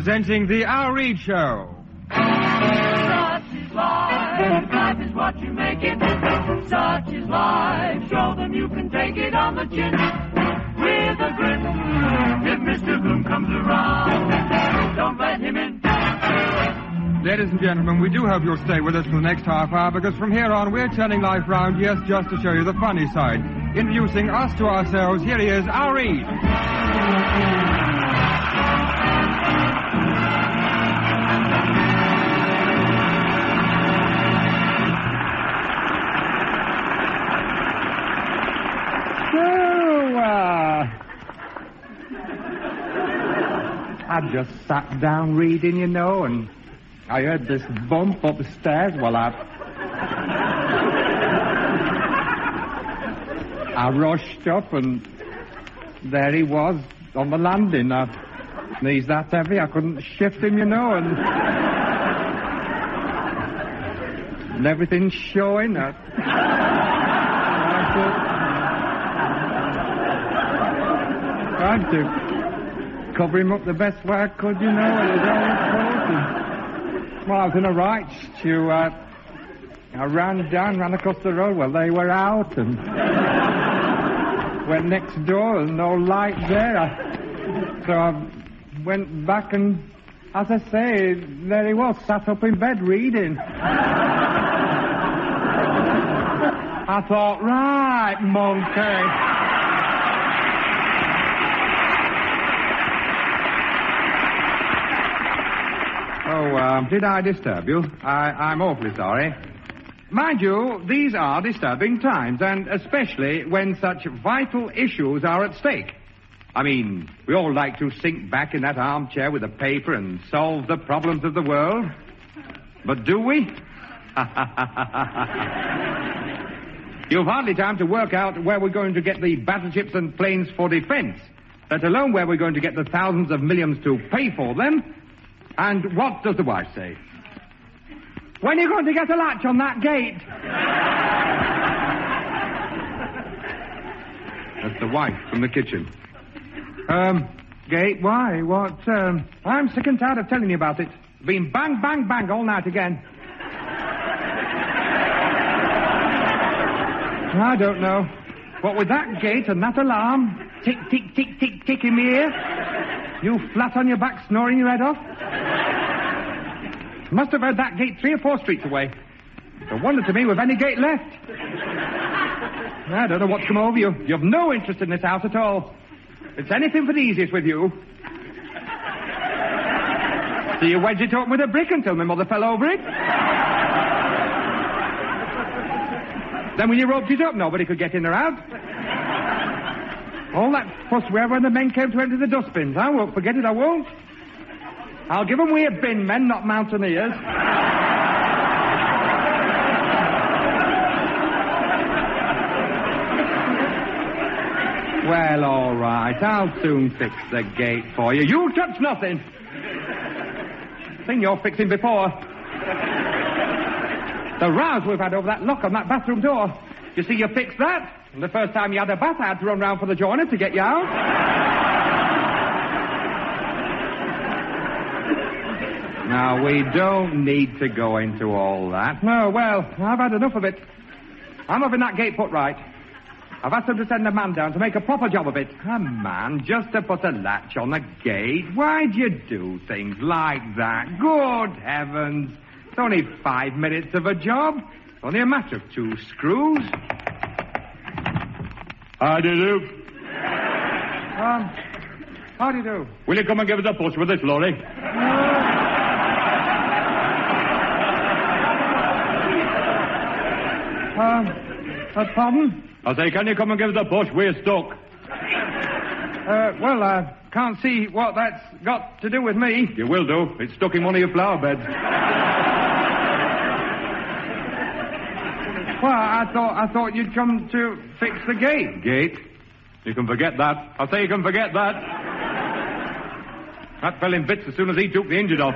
presenting the Al Read Show. Such is life, life is what you make it. Such is life, show them you can take it on the chin. With a grin, if Mr. Bloom comes around, don't let him in. Ladies and gentlemen, we do hope you'll stay with us for the next half hour, because from here on we're turning life round, yes, just to show you the funny side. Introducing us to ourselves, here he is, Al Read. I just sat down reading, you know, and I heard this bump up the stairs. Well, I rushed up, and there he was on the landing. He's that heavy, I couldn't shift him, you know, and everything's showing. I tried to cover him up the best way I could, you know, and it was all important. Well, I was in a right stew. I ran across the road. Well, they were out, and went next door, and no light there. So I went back, and, as I say, there he was, sat up in bed reading. I thought, right, monkey. Oh, did I disturb you? I'm awfully sorry. Mind you, these are disturbing times, and especially when such vital issues are at stake. I mean, we all like to sink back in that armchair with a paper and solve the problems of the world. But do we? You've hardly time to work out where we're going to get the battleships and planes for defense, let alone where we're going to get the thousands of millions to pay for them. And what does the wife say? When are you going to get a latch on that gate? That's the wife from the kitchen. Gate, why? What, I'm sick and tired of telling you about it. It's been bang, bang, bang all night again. I don't know. What with that gate and that alarm, tick, tick, tick, tick, tick in the ear, you flat on your back snoring your head off. Must have heard that gate 3 or 4 streets away. It's a wonder to me we've any gate left. I don't know what's come over you. You've no interest in this house at all. It's anything for the easiest with you. So you wedged it open with a brick until my mother fell over it. Then when you roped it up, nobody could get in or out. All that fuss wherever the men came to empty the dustbins. I won't forget it, I won't. I'll give them we're bin men, not mountaineers. Well, all right. I'll soon fix the gate for you. You touch nothing. Thing you're fixing before. The rows we've had over that lock on that bathroom door. You see, you fixed that. And the first time you had a bath, I had to run round for the joiner to get you out. Now, we don't need to go into all that. No, well, I've had enough of it. I'm having that gate put right. I've asked them to send a man down to make a proper job of it. A man, just to put a latch on the gate? Why'd you do things like that? Good heavens. It's only 5 minutes of a job. It's only a matter of 2 screws. How do you do? How do you do? Will you come and give us a push with this lorry? Pardon? I say, can you come and give us a push? We're stuck. Well, I can't see what that's got to do with me. You will do. It's stuck in one of your flower beds. Well, I thought you'd come to fix the gate. Gate? You can forget that. I say you can forget that. That fell in bits as soon as he took the engine off.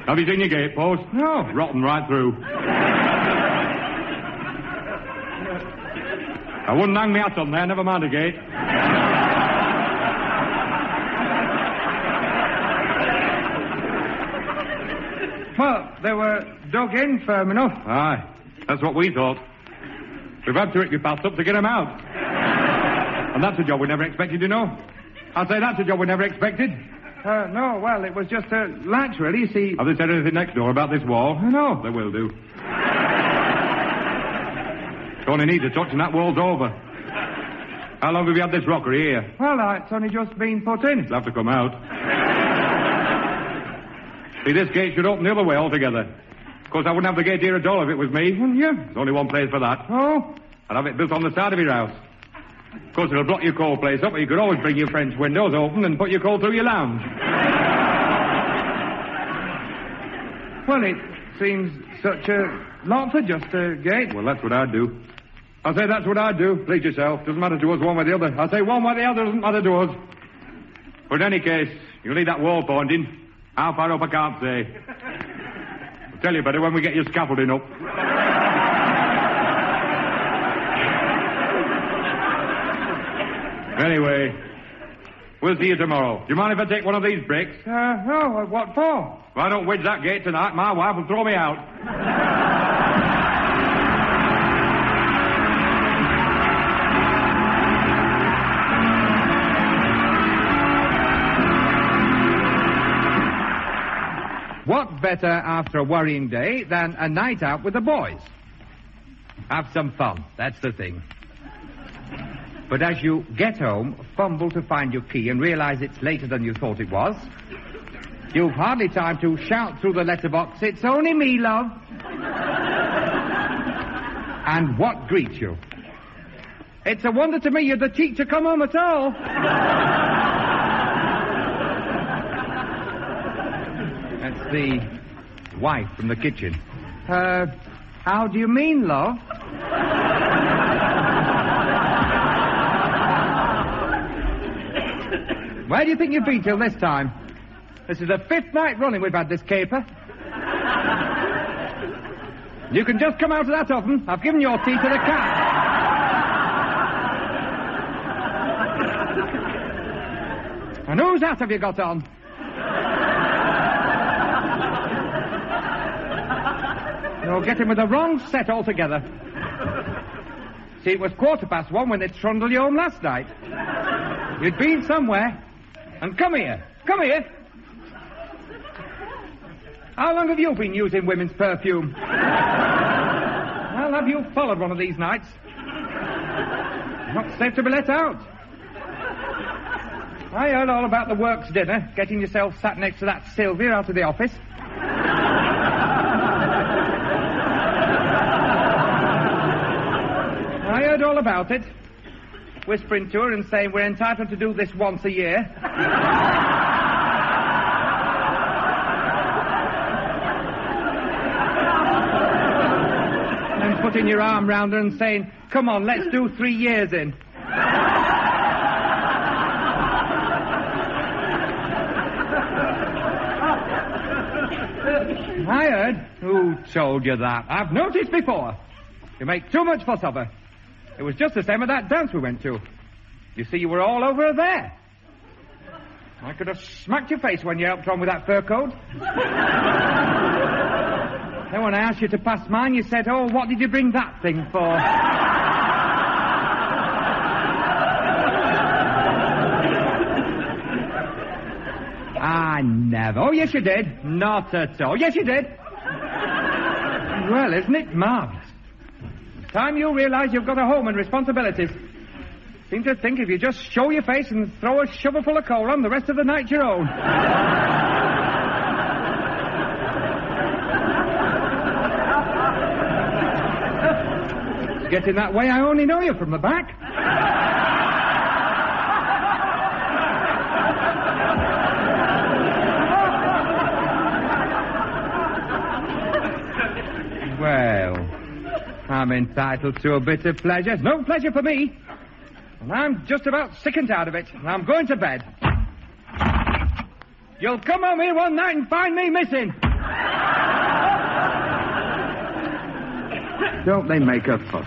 Have you seen your gate post? No. Rotten right through. I wouldn't hang me hat on there, never mind a gate. Well, they were dug in firm enough. Aye, that's what we thought. We've had to rip your paths up to get them out. And that's a job we never expected, you know. I say that's a job we never expected. No, well, it was just a latch, really, you see. Have they said anything next door about this wall? No. They will do. It only needs a touch and that wall's over. How long have you had this rockery here? Well, it's only just been put in. It'll have to come out. See, this gate should open the other way altogether. Of course, I wouldn't have the gate here at all if it was me. Wouldn't you? There's only one place for that. Oh? I'd have it built on the side of your house. Of course, it'll block your coal place up, but you could always bring your French windows open and put your coal through your lounge. Well, it seems such a lot for just a gate. Well, that's what I'd do. I say that's what I'd do. Please yourself. Doesn't matter to us one way or the other. I say one way or the other doesn't matter to us. But in any case, you'll need that wall pointing. How far up I can't say. I'll tell you better when we get your scaffolding up. Anyway, we'll see you tomorrow. Do you mind if I take one of these bricks? No, what for? If I don't wedge that gate tonight, my wife will throw me out. What better after a worrying day than a night out with the boys? Have some fun, that's the thing. But as you get home, fumble to find your key and realize it's later than you thought it was, you've hardly time to shout through the letterbox, "It's only me, love." And what greets you? "It's a wonder to me you'd the cheek to come home at all." That's the wife from the kitchen. How do you mean, love? Where do you think you've been till this time? This is the 5th night running we've had this caper. You can just come out of that oven. I've given your tea to the cat. And whose hat have you got on? You're getting with the wrong set altogether. See, it was 1:15 when they trundled you home last night. You'd been somewhere. And come here. Come here. How long have you been using women's perfume? I'll have you followed one of these nights. Not safe to be let out. I heard all about the works dinner, getting yourself sat next to that Sylvia out of the office. I heard all about it. Whispering to her and saying we're entitled to do this once a year. And putting your arm round her and saying, "Come on, let's do 3 years in." I heard. Who told you that? I've noticed before. You make too much fuss of her. It was just the same at that dance we went to. You see, you were all over her there. I could have smacked your face when you helped her on with that fur coat. Then when I asked you to pass mine, you said, "Oh, what did you bring that thing for?" I never. Oh, yes, you did. Not at all. Yes, you did. Well, isn't it marvellous? Time you realize you've got a home and responsibilities. Seem to think if you just show your face and throw a shovelful of coal on, the rest of the night's your own. It's getting that way. I only know you from the back. Well, I'm entitled to a bit of pleasure. No pleasure for me. And I'm just about sick and tired of it. And I'm going to bed. You'll come home here one night and find me missing. Don't they make a fuss?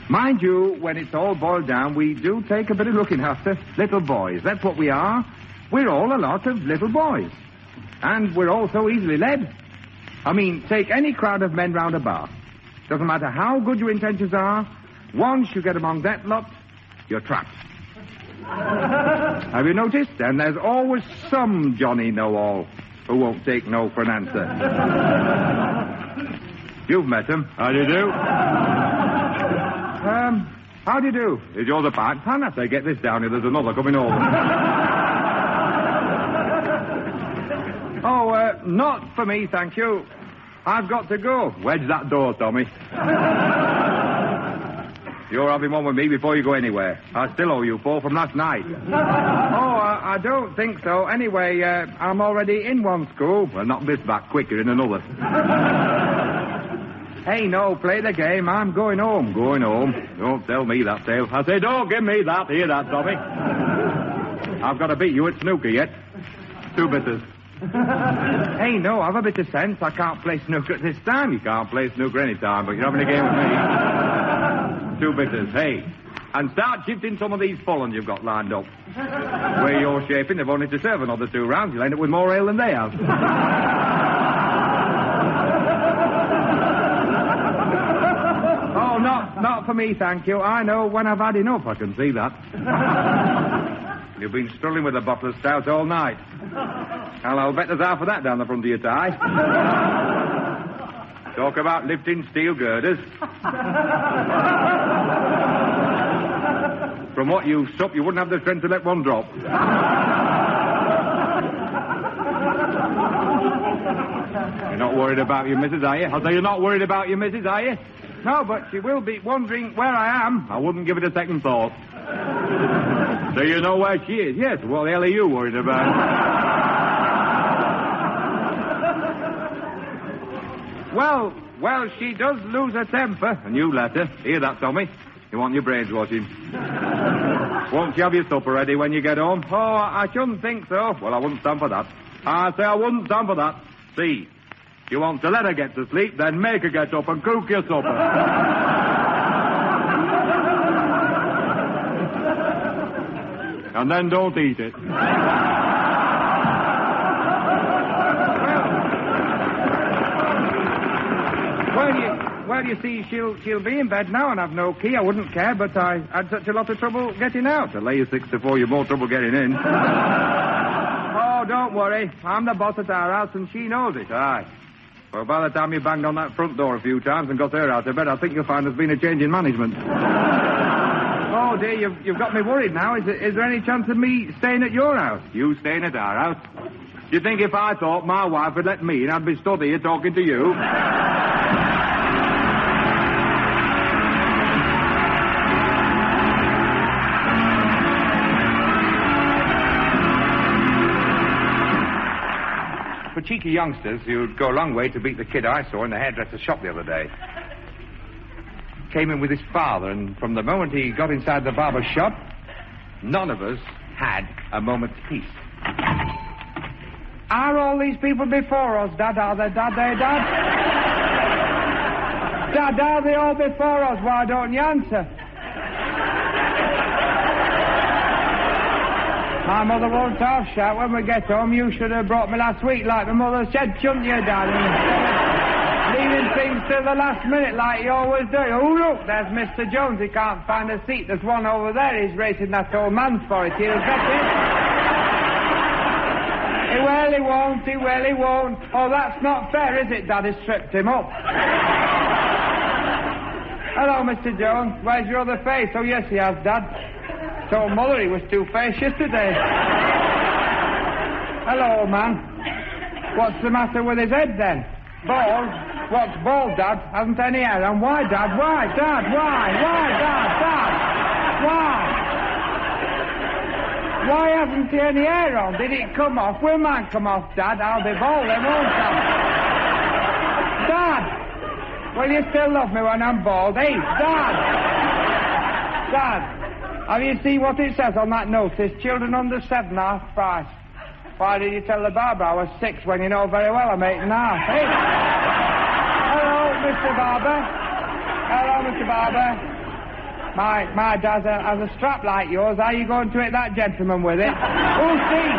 Mind you, when it's all boiled down, we do take a bit of looking after little boys. That's what we are. We're all a lot of little boys. And we're all so easily led. I mean, take any crowd of men round a bar. Doesn't matter how good your intentions are, once you get among that lot, you're trapped. Have you noticed? And there's always some Johnny know-all who won't take no for an answer. You've met him. How do you do? How do you do? Is yours a pint? Hannah, Say, get this down here. There's another coming over. Oh, not for me, thank you. I've got to go. Wedge that door, Tommy. You're having one with me before you go anywhere. I still owe you 4 from last night. I don't think so. Anyway, I'm already in one school. Well, knock this back quicker in another. Hey, no, play the game. I'm going home. Going home? Don't tell me that, Dale. I say, don't give me that. Hear that, Tommy? I've got to beat you at snooker yet. 2 bitters. Hey, no, have a bit of sense. I can't play snooker at this time. You can't play snooker any time, but you're having a game with me. 2 bitters. Hey, and start shifting some of these full-ons you've got lined up. Where you're shaping, they've only to serve another 2 rounds. You'll end up with more ale than they have. Oh, not for me, thank you. I know when I've had enough. I can see that. You've been struggling with a bottle of stout all night. Well, I'll bet there's half of that down the front of your tie. Talk about lifting steel girders. From what you've supped, you wouldn't have the strength to let one drop. You're not worried about your missus, are you? I say you're not worried about your missus, are you? No, but she will be wondering where I am. I wouldn't give it a second thought. So you know where she is? Yes. What the hell are you worried about? Well, she does lose her temper. And you let her. Hear that, Tommy? You want your brains washing. Won't you have your supper ready when you get home? Oh, I shouldn't think so. Well, I wouldn't stand for that. I say I wouldn't stand for that. See, you want to let her get to sleep, then make her get up and cook your supper. And then don't eat it. Well, you see, she'll be in bed now and I've no key. I wouldn't care, but I had such a lot of trouble getting out. To lay you 6 to 4, you've more trouble getting in. Oh, don't worry. I'm the boss at our house and she knows it. Aye. Well, by the time you banged on that front door a few times and got her out of bed, I think you'll find there's been a change in management. Oh, dear, you've got me worried now. Is there any chance of me staying at your house? You staying at our house? Do you think if I thought my wife would let me in, I'd be stood here talking to you? For cheeky youngsters, you'd go a long way to beat the kid I saw in the hairdresser's shop the other day. Came in with his father, and from the moment he got inside the barber's shop, none of us had a moment's peace. Are all these people before us, Dad? Are they, Dad? Dad, are they all before us? Why don't you answer? My mother won't half shout when we get home. You should have brought me last week like my mother said, shouldn't you, Dad? Leaving things till the last minute like you always do. Oh, look, there's Mr. Jones. He can't find a seat. There's one over there. He's racing that old man for it. He'll get it. He won't. Oh, that's not fair, is it, Dad? He stripped him up. Hello, Mr. Jones. Where's your other face? Oh, yes, he has, Dad. Told Mother he was two-faced yesterday. Hello, old man. What's the matter with his head, then? Bald? What's bald, Dad? Hasn't any hair on. Why, Dad? Why, Dad? Why, Dad? Why? Why hasn't he any hair on? Did it come off? Will mine come off, Dad? I'll be bald then, won't I? Dad! Will you still love me when I'm bald? Hey, Dad! Dad! Have you seen what it says on that notice? Children under 7, half price. Why did you tell the barber I was 6 when you know very well I'm 8 and a half? Hey! Hello, Mr. Barber. Hello, Mr. Barber. My dad has a strap like yours. How are you going to hit that gentleman with it? Oh, see!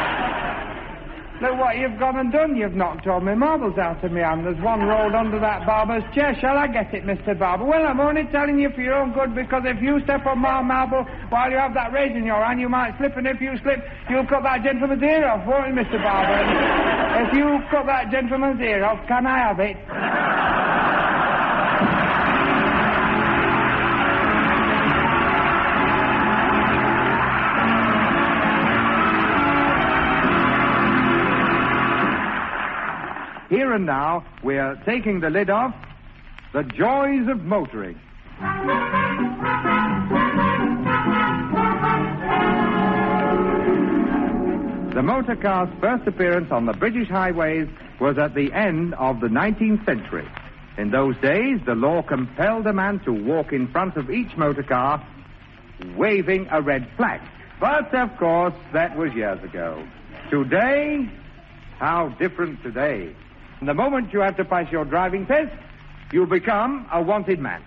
Look what you've gone and done. You've knocked all my marbles out of my hand. There's one rolled under that barber's chair. Shall I get it, Mr. Barber? Well, I'm only telling you for your own good, because if you step on my marble while you have that razor in your hand, you might slip, and if you slip, you'll cut that gentleman's ear off, won't you, Mr. Barber? And if you cut that gentleman's ear off, can I have it? Here and now, we're taking the lid off The Joys of Motoring. The motor car's first appearance on the British highways was at the end of the 19th century. In those days, the law compelled a man to walk in front of each motor car waving a red flag. But, of course, that was years ago. Today, how different today. The moment you have to pass your driving test, you become a wanted man.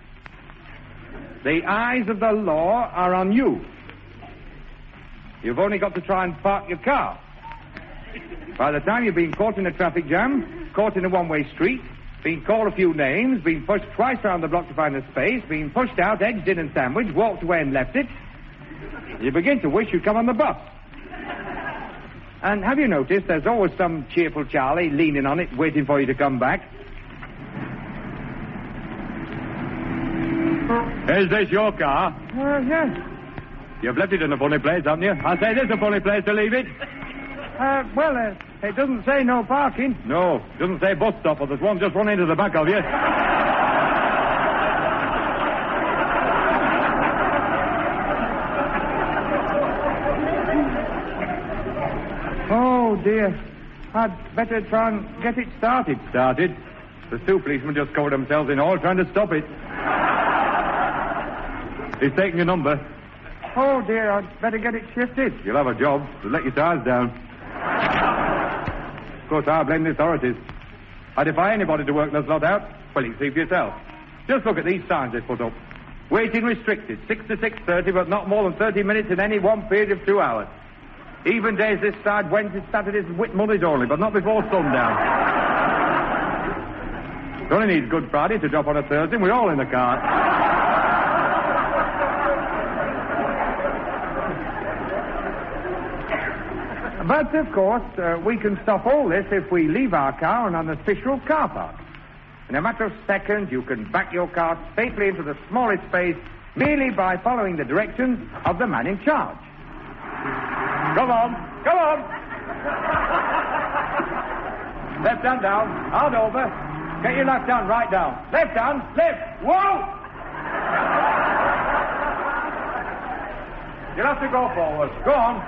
The eyes of the law are on you. You've only got to try and park your car. By the time you've been caught in a traffic jam, caught in a one-way street, been called a few names, been pushed twice round the block to find a space, been pushed out, edged in and sandwiched, walked away and left it, you begin to wish you'd come on the bus. And have you noticed there's always some cheerful Charlie leaning on it, waiting for you to come back? Is this your car? Yes. You've left it in a funny place, haven't you? I say this is a funny place to leave it. It doesn't say no parking. No, it doesn't say bus stop, or there's one just run into the back of you. Oh, dear. I'd better try and get it started. Started? The two policemen just covered themselves in oil trying to stop it. He's taking your number. Oh, dear, I'd better get it shifted. You'll have a job. They'll let your tires down. Of course, I blame the authorities. I defy anybody to work this lot out. Well, you can see for yourself. Just look at these signs they put up. Waiting restricted, 6 to 6:30, but not more than 30 minutes in any one period of 2 hours. Even days this side, Wednesdays, Saturdays, and Whit Mondays only, but not before sundown. It only needs Good Friday to drop on a Thursday, and we're all in the car. But, of course, we can stop all this if we leave our car on an official car park. In a matter of seconds, you can back your car safely into the smallest space merely by following the directions of the man in charge. Come on, come on. Left hand down, hard over. Get your left hand right down. Left hand, left. Whoa! You'll have to go forward. Go on.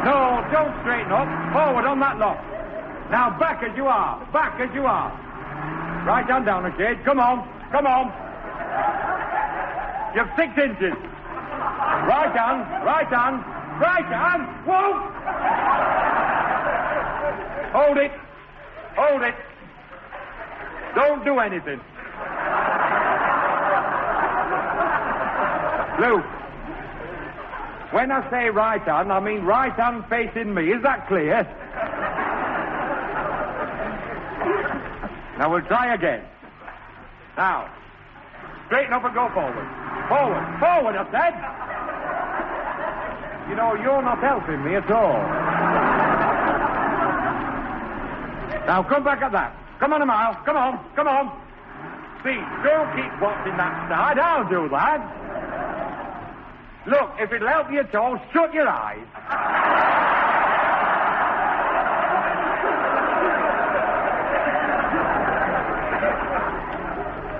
No, don't straighten up. Forward on that lock. Now back as you are. Back as you are. Right hand down a shade. Come on. Come on. You've 6 inches. Right hand. Right hand. Right hand. Whoa! Hold it. Hold it. Don't do anything. Luke. When I say right hand, I mean right hand facing me. Is that clear? Now we'll try again. Now, straighten up and go forward. Forward. Forward, I said. You know, you're not helping me at all. Now, come back at that. Come on a mile. Come on. Come on. See, don't keep watching that side. I'll do that. Look, if it'll help you at all, shut your eyes.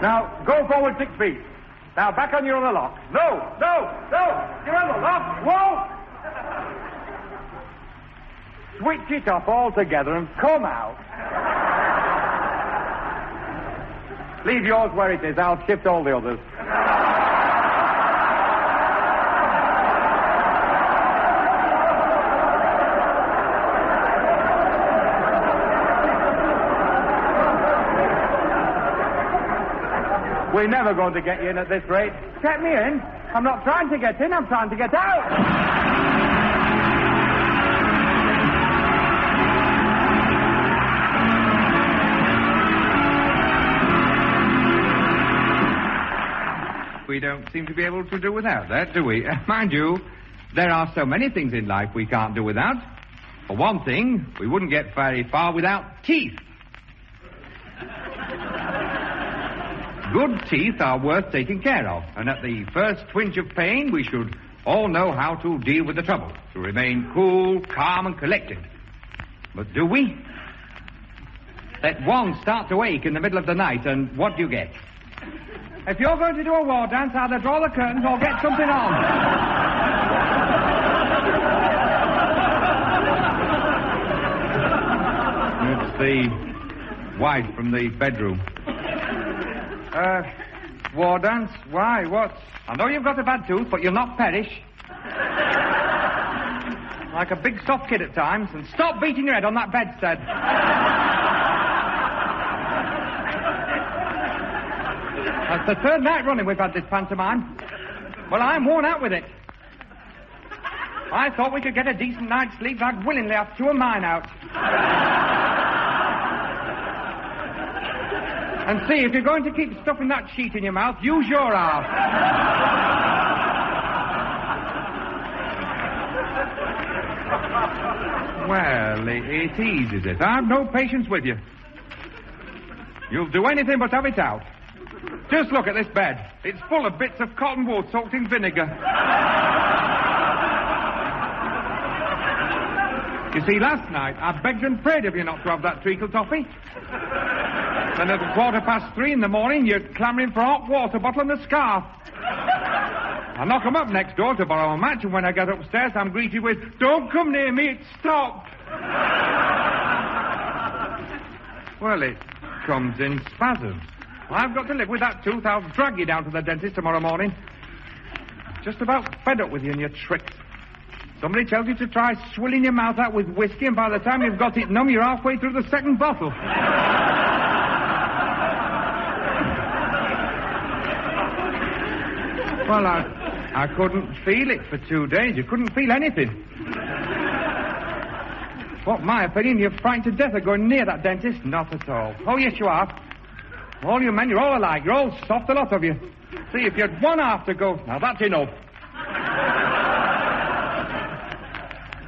Now, go forward 6 feet. Now, back on your other lock. No, no, no. Your other lock. Whoa! Switch it off altogether and come out. Leave yours where it is. I'll shift all the others. We're never going to get you in at this rate. Get me in? I'm not trying to get in, I'm trying to get out. we don't seem to be able to do without that, do we? Mind you, there are so many things in life we can't do without. For one thing, we wouldn't get very far without teeth. Good teeth are worth taking care of, and at the first twinge of pain, we should all know how to deal with the trouble, to remain cool, calm, and collected. But do we? Let one start to ache in the middle of the night, and what do you get? If you're going to do a war dance, either draw the curtains or get something on. It's the wife from the bedroom. War dance? Why? What? I know you've got a bad tooth, but you'll not perish. Like a big soft kid at times. And stop beating your head on that bedstead. That's the third night running we've had this pantomime. Well, I'm worn out with it. I thought we could get a decent night's sleep. I'd willingly have two of mine out. And see, if you're going to keep stuffing that sheet in your mouth, use your arse. Well, it eases it. I've no patience with you. You'll do anything but have it out. Just look at this bed. It's full of bits of cotton wool soaked in vinegar. You see, last night I begged and prayed of you not to have that treacle toffee. Then at 3:15 in the morning, you're clamouring for a hot water bottle and a scarf. I knock 'em up next door to borrow a match, and when I get upstairs, I'm greeted with, "Don't come near me, it's stopped." Well, it comes in spasms. I've got to live with that tooth. I'll drag you down to the dentist tomorrow morning. Just about fed up with you and your tricks. Somebody tells you to try swilling your mouth out with whiskey, and by the time you've got it numb, you're halfway through the second bottle. Well, I couldn't feel it for 2 days. You couldn't feel anything. What, my opinion, you're frightened to death of going near that dentist? Not at all. Oh, yes, you are. All you men, you're all alike. You're all soft, a lot of you. See, if you'd one half to go... Now, that's enough.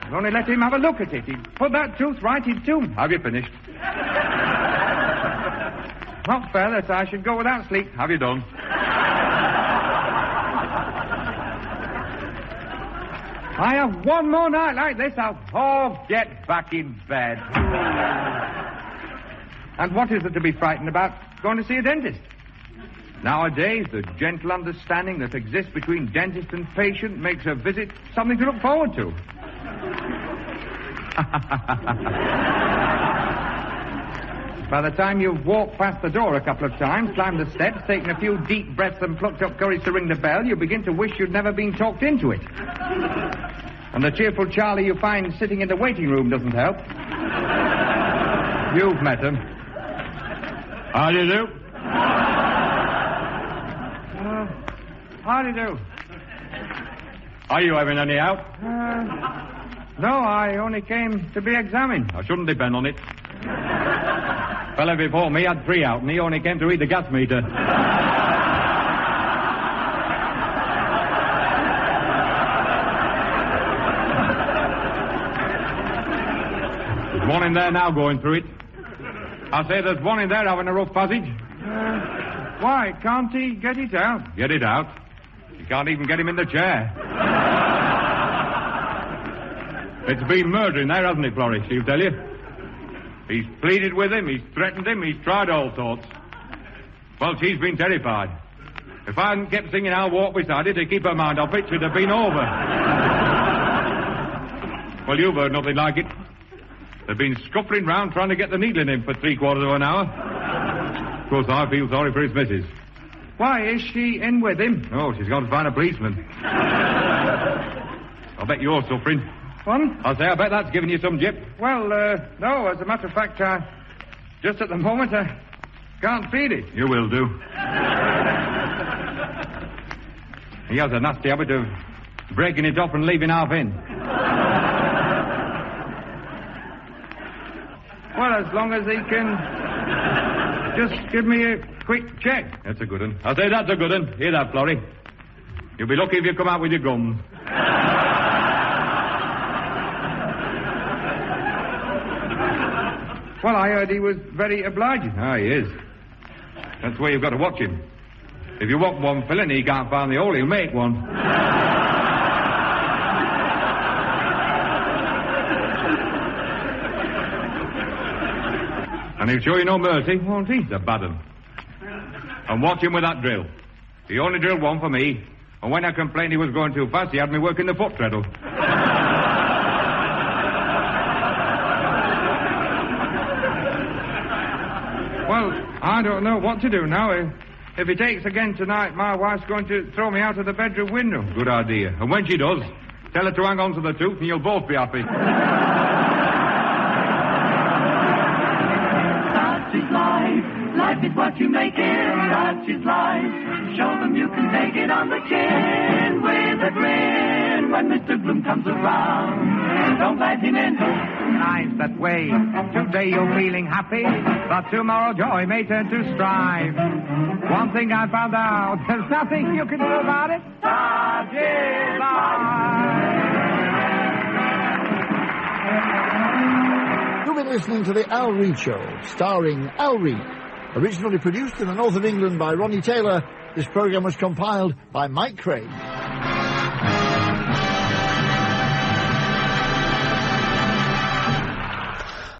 I'll only let him have a look at it. He'd put that tooth right in two. Have you finished? Not fair that I should go without sleep. Have you done? I have one more night like this, I'll get back in bed. And what is it to be frightened about going to see a dentist? Nowadays, the gentle understanding that exists between dentist and patient makes a visit something to look forward to. By the time you've walked past the door a couple of times, climbed the steps, taken a few deep breaths and plucked up courage to ring the bell, you begin to wish you'd never been talked into it. And the cheerful Charlie you find sitting in the waiting room doesn't help. You've met him. How do you do? How do you do? Are you having any out? No, I only came to be examined. I shouldn't depend on it. Fella before me had 3 out, and he only came to read the gas meter. There's one in there now going through it. I say there's one in there having a rough passage. Why, can't he get it out? Get it out? You can't even get him in the chair. It's been murder in there, hasn't it, Florrie? She'll tell you. He's pleaded with him, he's threatened him, he's tried all sorts. Well, she's been terrified. If I hadn't kept singing I'll Walk Beside It to keep her mind off it, she'd have been over. Well, you've heard nothing like it. They've been scuffling round trying to get the needle in him for 3/4 of an hour. Of course, I feel sorry for his missus. Why, is she in with him? Oh, she's gone to find a policeman. I'll bet you're suffering. What? I say, I bet that's giving you some jip. Well, no, as a matter of fact, just at the moment, I can't feel it. You will do. He has a nasty habit of breaking it off and leaving half in. Well, as long as he can just give me a quick check. That's a good one. I say that's a good one. Hear that, Florrie? You'll be lucky if you come out with your guns. Well, I heard he was very obliging. Ah, he is. That's why you've got to watch him. If you want one filling, he can't find the hole, he'll make one. And he'll show you no mercy, won't he? The bad un. And watch him with that drill. He only drilled one for me, and when I complained he was going too fast, he had me working the foot treadle. Well, I don't know what to do now. If he takes again tonight, my wife's going to throw me out of the bedroom window. Good idea. And when she does, tell her to hang on to the tooth and you'll both be happy. Such is life. Life is what you make it. Such is life. Show them you can take it on the chin with a grin when Mr. Gloom comes around. Don't let him in. Life's that way. Today you're feeling happy, but tomorrow joy may turn to strife. One thing I found out, there's nothing you can do about it. Such is life. You've been listening to the Al Read Show, starring Al Read. Originally produced in the north of England by Ronnie Taylor, this programme was compiled by Mike Craig.